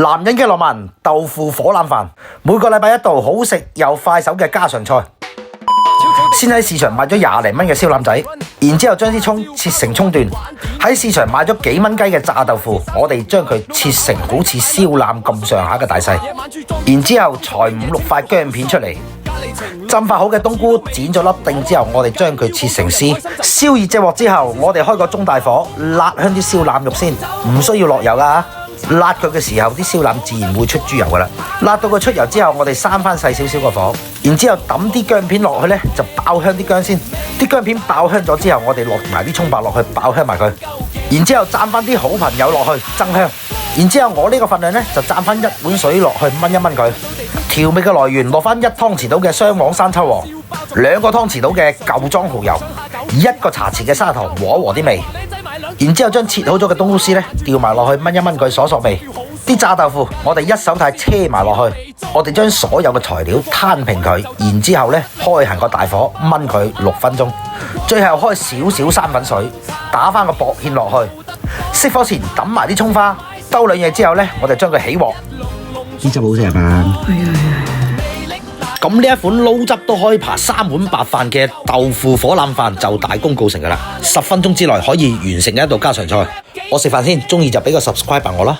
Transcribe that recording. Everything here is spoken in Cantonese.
男人嘅浪漫豆腐火腩飯，每個禮拜一道好食又快手嘅家常菜。先喺市場買咗20零蚊嘅燒腩仔，然之後將啲葱切成葱段。喺市場買咗幾蚊雞嘅炸豆腐，我哋將佢切成好似燒腩咁上下嘅大細。然之後裁5、6塊薑片出嚟。浸發好嘅冬菇剪咗粒丁之後，我哋將佢切成絲。燒熱隻鑊之後，我哋開個中大火，辣香啲燒腩肉先，唔需要落油噶。辣佢嘅時候，啲燒腩自然會出豬油噶啦。辣到佢出油之後，我哋閂翻細少少個火，然之後抌啲薑片落去呢，就爆香啲薑先。啲薑片爆香咗之後，我哋落埋啲蔥白落去爆香埋佢，然之後蘸翻啲好朋友落去增香。然之後我呢個份量呢，就蘸翻1碗水落去炆一炆佢。調味嘅來源落翻1湯匙到嘅雙黃生抽黃，2個湯匙到嘅舊裝蠔油，1個茶匙嘅砂糖和一和啲味。然之後將切好咗嘅冬菇絲呢，調埋落去炆一炆佢索味。啲炸豆腐我哋一手太車埋落去，我哋將所有嘅材料攤平佢，然之後呢，開行個大火炆佢6分鐘，最後開少少生粉水，打翻個薄芡落去，熄火前揼埋啲蔥花，兜兩嘢之後呢，我哋將佢起鑊。呢汁好食係嘛？咁呢一款撈汁都可以扒3碗白飯嘅豆腐火腩飯就大功告成噶啦，10分鐘之內可以完成一道家常菜。我食飯先，中意就俾個 subscribe 我啦。